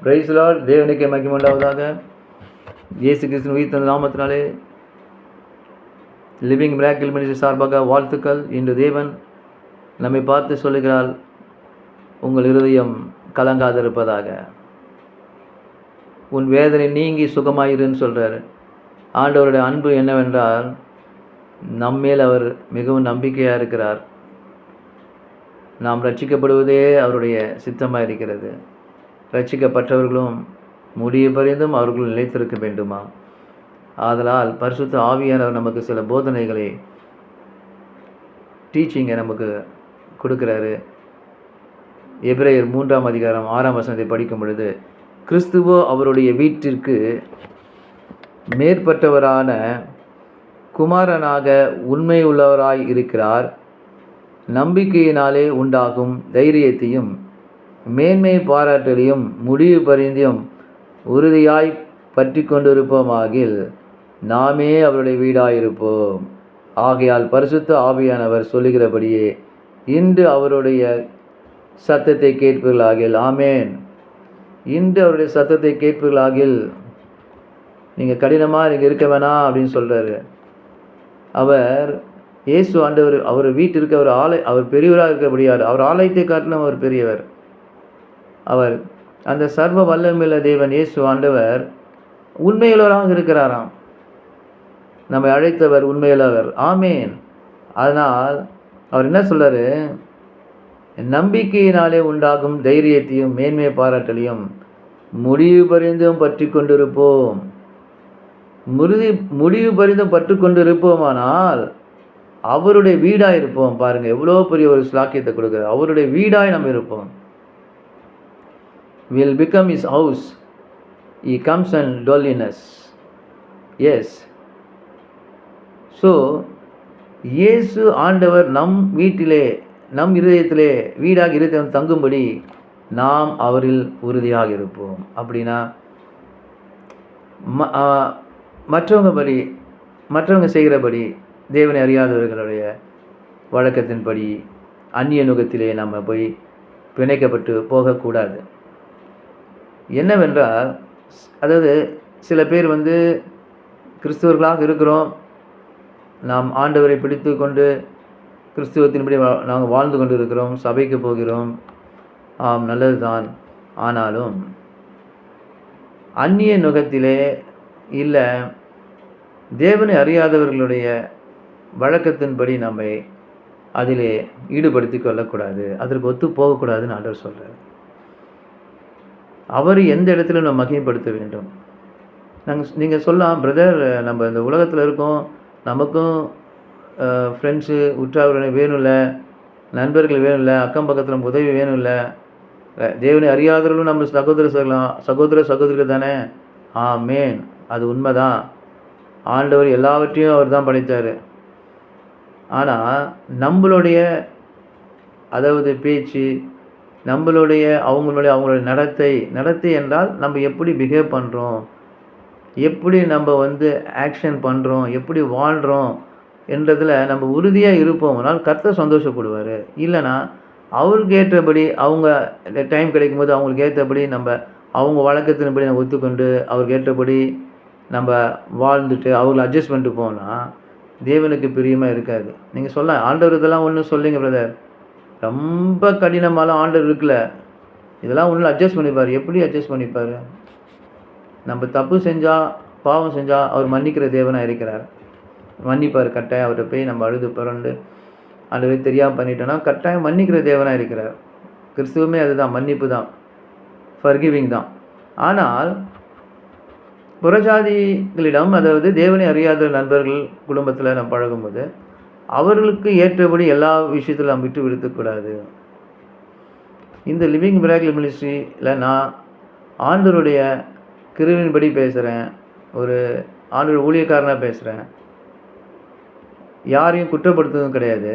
Price Lord. தேவனுக்கே மகிமை உண்டாவதாக. இயேசு கிறிஸ்துவின் உயிர் தந்த நாமத்தினாலே லிவிங் மிராக்கிள் மினிஸ்ட்ரி சார்பாக வாழ்த்துக்கள். இன்று தேவன் நம்மை பார்த்து சொல்லுகிறாள், உங்கள் இருதயம் கலங்காதிருப்பதாக, உன் வேதனை நீங்கி சுகமாயிருன்னு சொல்கிறார். ஆண்டவருடைய அன்பு என்னவென்றால், நம்மேல் அவர் மிகவும் நம்பிக்கையாக இருக்கிறார். நாம் ரட்சிக்கப்படுவதே அவருடைய சித்தமாக இருக்கிறது. ரட்சிக்கப்பட்டவர்களும் முடிய பரிந்தும் அவர்கள் நிலைத்திருக்க வேண்டுமா? ஆதலால் பரிசுத்த ஆவியானவர் நமக்கு சில போதனைகளை, டீச்சிங்கை நமக்கு கொடுக்குறாரு. எபிரேயர் 3ஆம் அதிகாரம் 6ஆம் வசனத்தை படிக்கும் பொழுது, கிறிஸ்துவோ அவருடைய வீட்டிற்கு மேற்பட்டவரான குமாரனாக உண்மை உள்ளவராய் இருக்கிறார். நம்பிக்கையினாலே உண்டாகும் தைரியத்தையும் மேன்மை பாராட்டலையும் முடிவு பரிந்தும் உறுதியாய் பற்றி கொண்டிருப்போமாகில் நாமே அவருடைய வீடாயிருப்போம். ஆகையால் பரிசுத்த ஆவியானவர் சொல்லுகிறபடியே இன்று அவருடைய சத்தத்தை கேட்பீர்களாகில். ஆமேன். இன்று அவருடைய சத்தத்தை கேட்பீர்களாகில். நீங்கள் கடினமாக நீங்கள் இருக்க வேணாம் அப்படின்னு சொல்கிறாரு. அவர் இயேசு ஆண்டவர் அவர் வீட்டிற்கு அவர் பெரியவராக இருக்கிறபடியார். அவர் ஆலயத்தை காட்டிலும் அவர் பெரியவர். அவர் அந்த சர்வ வல்லமையுள்ள தேவன் இயேசு ஆண்டவர் உண்மையுள்ளவராக இருக்கிறாராம். நம்மை அழைத்தவர் உண்மையுள்ளவர். ஆமேன். அதனால் அவர் என்ன சொல்றாரு? நம்பிக்கையினாலே உண்டாகும் தைரியத்தையும் மேன்மை பாராட்டலையும் முடிவு பரிந்தும் பற்றி கொண்டிருப்போம். முடிவு பரிந்தும் பற்றி கொண்டிருப்போமானால் அவருடைய வீடாய் இருப்போம். பாருங்க, எவ்வளோ பெரிய ஒரு ஸ்லாக்கியத்தை கொடுக்குறார். அவருடைய வீடாய் நம்ம இருப்போம். Will become his house. He comes and dwell in us. Yes. So, இயேசு ஆண்டவர் நம் வீட்டிலே, நம் இருதயத்திலே வீடாக இருதயம் தங்கும்படி நாம் அவரில் உறுதியாக இருப்போம். அப்படின்னா மற்றவங்க செய்கிறபடி, தேவனை அறியாதவர்களுடைய வழக்கத்தின்படி அந்நிய நுகத்திலே நம்ம போய் பிணைக்கப்பட்டு போகக்கூடாது. என்னவென்றால், அதாவது சில பேர் கிறிஸ்துவர்களாக இருக்கிறோம், நாம் ஆண்டவரை பிடித்து கொண்டு கிறிஸ்துவத்தின்படி நாங்கள் வாழ்ந்து கொண்டு இருக்கிறோம், சபைக்கு போகிறோம். ஆம், நல்லது தான். ஆனாலும் அந்நிய நுகத்திலே இல்லை, தேவனை அறியாதவர்களுடைய வழக்கத்தின்படி நம்மை அதிலே ஈடுபடுத்தி கொள்ளக்கூடாது, அதற்கு ஒத்து போகக்கூடாதுன்னு ஆண்டவர் சொல்கிறார். அவர் எந்த இடத்துல நம்ம மகிமைப்படுத்த வேண்டும். நீங்கள் சொல்லலாம், பிரதர் நம்ம இந்த உலகத்தில் இருக்கோம், நமக்கும் ஃப்ரெண்ட்ஸு உற்றார்கள் வேணும்ல, நண்பர்கள் வேணும்ல, அக்கம் பக்கத்தில் நம்ம உதவி வேணும்ல, தேவனை அறியாதவர்களும் நம்ம சகோதரர்கள் தானே. ஆமேன். அது உண்மைதான். ஆண்டவர் எல்லாவற்றையும் அவர் தான் படைத்தார். ஆனால் நம்மளுடைய பேச்சு, அவங்களுடைய நடத்தை என்றால் நம்ம எப்படி பிஹேவ் பண்ணுறோம், எப்படி நம்ம ஆக்ஷன் பண்ணுறோம், எப்படி வாழ்கிறோம் என்றதில் நம்ம உறுதியாக இருப்போம். அதனால் கர்த்தர் சந்தோஷப்படுவார். இல்லைனா அவருக்கு ஏற்றபடி, அவங்க டைம் கிடைக்கும் போது அவங்களுக்கு ஏற்றபடி அவங்க வழக்கத்தின்படி நம்ம ஒத்துக்கொண்டு அவருக்கு ஏற்றபடி நம்ம வாழ்ந்துட்டு அவங்களை அட்ஜஸ்ட் பண்ணிட்டு போனால் தேவனுக்கு பிரியமாக இருக்காது. நீங்கள் சொல்ல, ஆண்டவர் இதெல்லாம் ஒன்றும் சொல்லுங்க பிரதர், ரொம்ப கடினமாலாம் ஆண்டவர் இருக்குல்ல, இதெல்லாம் ஒன்றும் அட்ஜஸ்ட் பண்ணிப்பார். எப்படி அட்ஜஸ்ட் பண்ணிப்பார்? நம்ம தப்பு செஞ்சால், பாவம் செஞ்சால் அவர் மன்னிக்கிற தேவனாக இருக்கிறார். மன்னிப்பார் கட்டாயம். அவர்கிட்ட போய் நம்ம அழுது புரண்டு ஆண்டவரே தெரியாமல் பண்ணிட்டோன்னா கட்டாயம் மன்னிக்கிற தேவனாக இருக்கிறார். கிறிஸ்துவமே அதுதான், மன்னிப்பு தான், ஃபர்கிவிங் தான். ஆனால் புறஜாதிகளிடம், அதாவது தேவனை அறியாத நண்பர்கள் குடும்பத்தில் நம்ம பழகும்போது அவர்களுக்கு ஏற்றபடி எல்லா விஷயத்திலும் நம்ம விட்டு விடுத்தக்கூடாது. இந்த லிவிங் மிராக்கிள் மினிஸ்ட்ரியில் நான் ஆண்டவருடைய கிருபையின்படி பேசுகிறேன், ஒரு ஆண்டவர் ஊழியக்காரனாக பேசுகிறேன், யாரையும் குற்றப்படுத்துவதும் கிடையாது.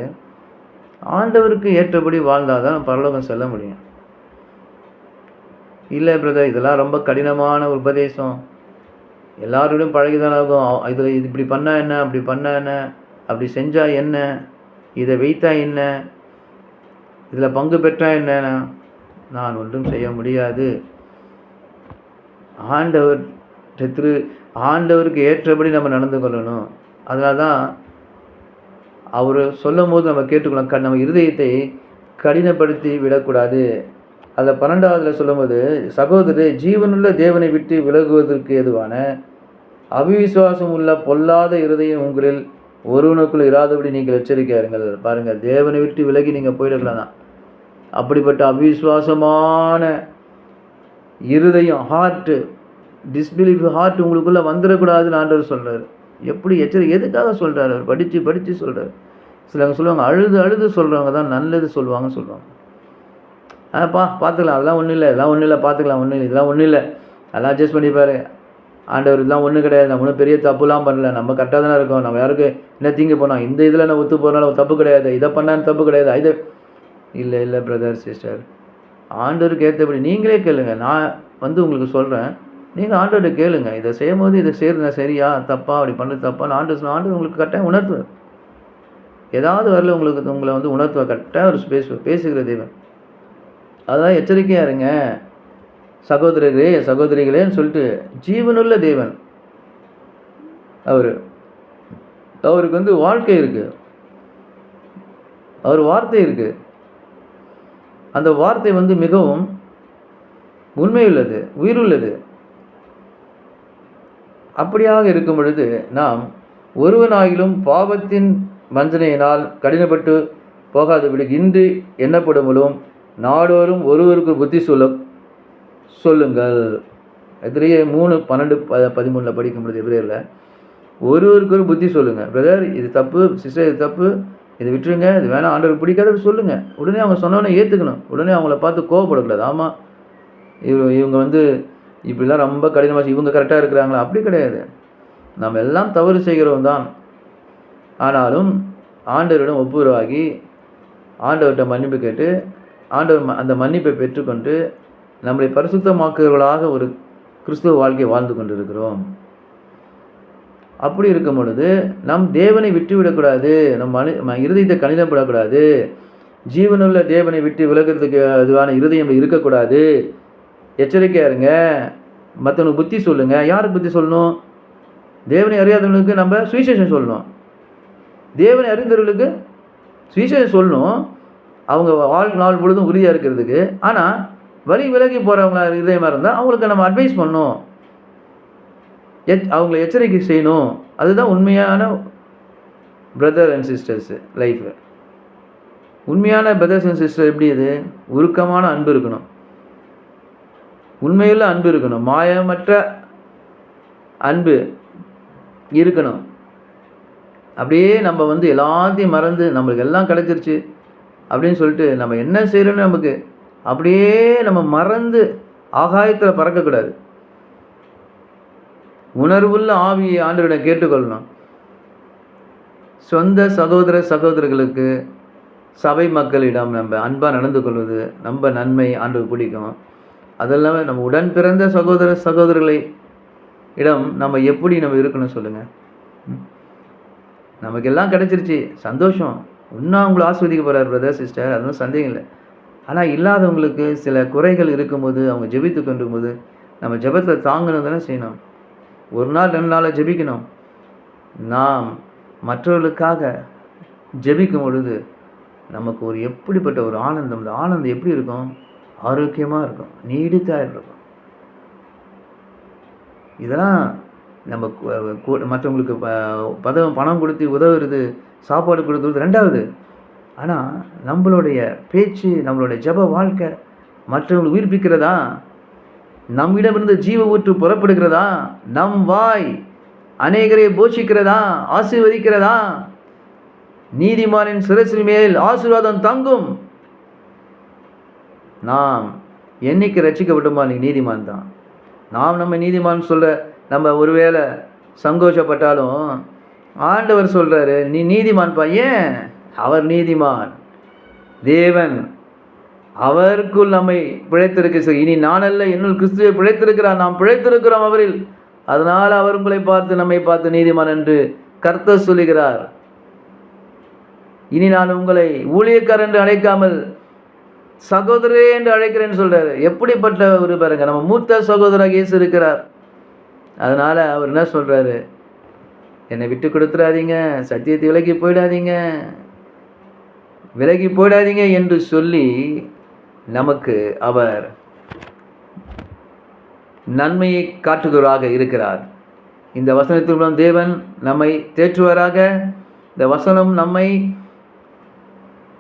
ஆண்டவருக்கு ஏற்றபடி வாழ்ந்தால் தான் பரலோகம் செல்ல முடியும். இல்லை பிரதர், இதெல்லாம் ரொம்ப கடினமான உபதேசம், எல்லாரோடையும் பழகிதான் ஆகும், இதில் இது இப்படி பண்ணால் என்ன, அப்படி பண்ணால் என்ன, அப்படி செஞ்சால் என்ன, இதை வைத்தா என்ன, இதில் பங்கு பெற்றால் என்ன, நான் ஒன்றும் செய்ய முடியாது. ஆண்டவர் ஆண்டவருக்கு ஏற்றபடி நம்ம நடந்து கொள்ளணும். அதனால தான் அவர் சொல்லும்போது நம்ம கேட்டுக்கலாம். நம்ம இருதயத்தை கடினப்படுத்தி விடக்கூடாது. அதில் 12வதுல சொல்லும்போது, சகோதரரே, ஜீவனுள்ள தேவனை விட்டு விலகுவதற்கு ஏதுவான அவிசுவாசம் உள்ள பொல்லாத இருதயம் உங்களில் ஒருவனுக்குள் இராதபடி நீங்கள் எச்சரிக்கையா இருங்கள். பாருங்க, தேவனை விட்டு விலகி நீங்க போயிடலாம் தான். அப்படிப்பட்ட அவிசுவாசமான இருதயம், ஹார்ட், டிஸ்பிலீஃப் ஹார்ட் உங்களுக்குள்ள வந்துடக்கூடாதுன்னு ஆண்டவர் சொல்றாரு. எப்படி எதுக்காக சொல்றாரு? அவர் படிச்சு சொல்றாரு. சிலவங்க சொல்லுவாங்க, அழுது சொல்றவங்க தான் நல்லது சொல்லுவாங்க. பார்த்துக்கலாம், அதெல்லாம் ஒன்றும் இல்லை, இதெல்லாம் ஒன்றும் இல்லை, பார்த்துக்கலாம், ஒன்றும் இல்லை, இதெல்லாம் ஒன்றும் இல்லை, அதெல்லாம் அட்ஜஸ்ட் பண்ணிப்பாரு ஆண்டவர், இதெல்லாம் ஒன்றும் கிடையாது, நம்ம ஒன்றும் பெரிய தப்புலாம் பண்ணல, நம்ம கரெக்டாக தானே இருக்கோம், நம்ம யாருக்கு என்ன தீங்கு போனோம், இந்த இதில் நான் ஒத்து போனாலும் தப்பு கிடையாது, இதை பண்ணாலும் தப்பு கிடையாது, இது இல்லை பிரதர் சிஸ்டர், ஆண்டவருக்கு ஏற்றபடி நீங்களே கேளுங்க. நான் உங்களுக்கு சொல்கிறேன், நீங்கள் ஆண்டவர்கிட்ட கேளுங்க, இதை செய்யும் போது இதை செய்கிறேன் சரியா தப்பா, அப்படி பண்ணுறது தப்பான்னு ஆண்டவர் உங்களுக்கு கரெக்டாக உணர்த்துவார். ஏதாவது வரல உங்களை உணர்த்துவார், கரெக்டாக ஒரு பேசுகிற தெய்வம். அதான் எச்சரிக்கையாக இருங்க சகோதரர்களே, சகோதரிகளேன்னு சொல்லிட்டு, ஜீவனுள்ள தேவன் அவருக்கு வாழ்க்கை இருக்கு, அவர் வார்த்தை இருக்கு. அந்த வார்த்தை மிகவும் உண்மையுள்ளது, உயிருள்ளது. அப்படியாக இருக்கும் பொழுது நாம் ஒருவனாகிலும் பாவத்தின் வஞ்சனையினால் கடினப்பட்டு போகாதபடி இன்று எண்ணப்படும்போதும் நாடோறும் ஒருவருக்கு புத்தி சொல்லுங்கள். எதிரியே 3:12-13 படிக்கும் பொழுது எபிரேயரில் ஒருவருக்கு ஒரு புத்தி சொல்லுங்கள். பிரதர் இது தப்பு, சிஸ்டர் இது தப்பு, இதை விட்டுருங்க, இது வேணாம், ஆண்டவருக்கு பிடிக்காத சொல்லுங்கள். உடனே அவங்க சொன்னோன்னே ஏற்றுக்கணும். உடனே அவங்கள பார்த்து கோவப்படக்கூடாது. ஆமாம் இவங்க இப்படிலாம் ரொம்ப கடினமாக, இவங்க கரெக்டாக இருக்கிறாங்களா? அப்படி கிடையாது. நம்ம எல்லாம் தவறு செய்கிறோம் தான். ஆனாலும் ஆண்டவரிடம் ஒப்புரவாகி ஆண்டவர்கிட்ட மன்னிப்பு கேட்டு ஆண்டவர் அந்த மன்னிப்பை பெற்றுக்கொண்டு நம்மளை பரிசுத்தமாக்குவர்களாக ஒரு கிறிஸ்துவ வாழ்க்கையை வாழ்ந்து கொண்டிருக்கிறோம். அப்படி இருக்கும் பொழுது நம் தேவனை விட்டுவிடக்கூடாது, நம்ம இருதயத்தை கடினப்படக்கூடாது, ஜீவனுள்ள தேவனை விட்டு விலகிறதுக்கு அதுவான இருதயம் இருக்கக்கூடாது. எச்சரிக்கையாக இருங்க. மற்றவங்களுக்கு புத்தி சொல்லுங்க. யாருக்கு புத்தி சொல்லணும்? தேவனை அறியாதவர்களுக்கு நம்ம சுவிசேஷம் சொல்லணும். தேவனை அறிந்தவர்களுக்கு சுவிசேஷம் சொல்லணும், அவங்க நாள் பொழுதும் உறுதியாக இருக்கிறதுக்கு. ஆனால் வழி விலகி போகிறவங்களா இதயமாக இருந்தால் அவங்களுக்கு நம்ம அட்வைஸ் பண்ணணும், அவங்கள எச்சரிக்கை செய்யணும். அதுதான் உண்மையான பிரதர் அண்ட் சிஸ்டர்ஸு லைஃபு. உண்மையான பிரதர்ஸ் அண்ட் சிஸ்டர் எப்படி? இது உருக்கமான அன்பு இருக்கணும், உண்மையுள்ள அன்பு இருக்கணும், மாயமற்ற அன்பு இருக்கணும். அப்படியே நம்ம எல்லாத்தையும் மறந்து நம்மளுக்கு எல்லாம் கிடைச்சிருச்சு அப்படின்னு சொல்லிட்டு நம்ம என்ன செய்யறோன்னு நமக்கு அப்படியே நம்ம மறந்து ஆகாயத்தில் பறக்கக்கூடாது. உணர்வுள்ள ஆவியை ஆண்டவரிடம் கேட்டுக்கொள்ளணும். சொந்த சகோதரர்களுக்கு சபை மக்களிடம் நம்ம அன்பாக நடந்து கொள்வது நம்ம நன்மை ஆண்டவர் பிடிக்கும். அதெல்லாமே நம்ம உடன் பிறந்த சகோதரர்களை இடம் நம்ம எப்படி நம்ம இருக்கணும் சொல்லுங்கள். நமக்கெல்லாம் கிடைச்சிருச்சு, சந்தோஷம், இன்னும் அவங்கள ஆஸ்வதிக்க போகிறார் பிரதர் சிஸ்டர், அதுவும் சந்தேகம் இல்லை. ஆனால் இல்லாதவங்களுக்கு சில குறைகள் இருக்கும்போது அவங்க ஜெபித்து கொண்டிருக்கும்போது நம்ம ஜெபத்தில் தாங்கணும் தானே செய்யணும். ஒரு நாள் 2 நாள் ஜெபிக்கணும். நாம் மற்றவர்களுக்காக ஜெபிக்கும் பொழுது நமக்கு ஒரு எப்படிப்பட்ட ஒரு ஆனந்தம், அந்த ஆனந்தம் எப்படி இருக்கும்? ஆரோக்கியமாக இருக்கும், நீடித்தாக இருக்கும். இதெல்லாம் நம்ம மற்றவங்களுக்கு பணம் கொடுத்து உதவுறது, சாப்பாடு கொடுக்குறது 2வது. ஆனால் நம்மளுடைய பேச்சு, நம்மளுடைய ஜெப வாழ்க்கை மற்றவங்களை உயிர்ப்பிக்கிறதா? நம்மிடமிருந்து ஜீவ ஊற்று புறப்படுகிறதா? நம் வாய் அநேகரை போஷிக்கிறதா, ஆசீர்வதிக்கிறதா? நீதிமானின் சிரசின் மேல் ஆசீர்வாதம் தங்கும். நாம் என்னைக்கு ரட்சிக்கப்பட்டோமா நீ நீதிமான் தான். நாம் நம்ம நீதிமான் சொல்ல நம்ம ஒருவேளை சந்தோஷப்பட்டாலும் ஆண்டவர் சொல்கிறாரு நீ நீதிமான்ப்பா. ஏன்? அவர் நீதிமான், தேவன், அவருக்குள் நம்மை பிழைத்திருக்க. இனி நானல்ல, என்னுள் கிறிஸ்துவை பிழைத்திருக்கிறார், நாம் பிழைத்திருக்கிறோம் அவரில். அதனால் அவர் உங்களை பார்த்து நம்மை பார்த்து நீதிமான் என்று கர்த்தர் சொல்லுகிறார். இனி நான் உங்களை ஊழியக்காரர் என்று அழைக்காமல் சகோதரே என்று அழைக்கிறேன்னு சொல்றாரு. எப்படிப்பட்ட ஒரு பாருங்க, நம்ம மூத்த சகோதரராக இயேசு இருக்கிறார். அதனால அவர் என்ன சொல்றாரு, என்னை விட்டு கொடுத்துடாதீங்க, சத்தியத்தை விலகி போயிடாதீங்க, விலகி போயிடாதீங்க என்று சொல்லி நமக்கு அவர் நன்மையை காட்டுகிறவராக இருக்கிறார். இந்த வசனத்தின் மூலம் தேவன் நம்மை தேற்றுவாராக. இந்த வசனம் நம்மை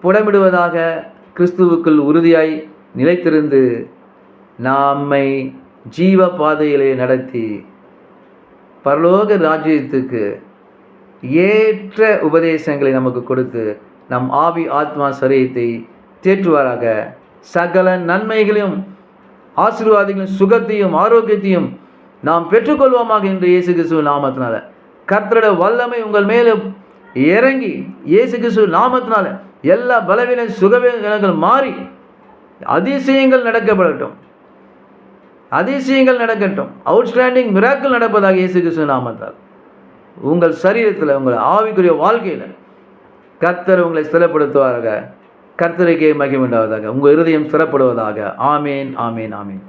புடமிடுவதாக. கிறிஸ்துவுக்குள் உறுதியாய் நிலைத்திருந்து நம்மை ஜீவ பாதையிலே நடத்தி பரலோக ராஜ்யத்துக்கு ஏற்ற உபதேசங்களை நமக்கு கொடுத்து நம் ஆவி ஆத்மா சரீரத்தை தேற்றுவாராக. சகல நன்மைகளையும் ஆசீர்வாதங்களையும் சுகத்தையும் ஆரோக்கியத்தையும் நாம் பெற்றுக்கொள்வோமாக என்று இயேசு கிறிஸ்துவ நாமத்தினால. கர்த்தருடைய வல்லமை உங்கள் மேலே இறங்கி இயேசு கிறிஸ்துவ நாமத்தினால எல்லா பலவீன சுகவீனங்கள் மாறி அதிசயங்கள் நடக்கப்படட்டும், அதிசயங்கள் நடக்கட்டும். அவுட்ஸ்டாண்டிங் மிராக்கிள் நடப்பதாக இயேசு கிறிஸ்துவ நாமத்தால். உங்கள் சரீரத்தில், உங்கள் ஆவிக்குரிய வாழ்க்கையில் கர்த்தர் உங்களை ஸ்திரப்படுத்துவாராக. கர்த்தருக்கே மகிமை உண்டாவதாக. உங்கள் இருதயம் ஸ்திரப்படுவதாக. ஆமேன், ஆமேன், ஆமேன்.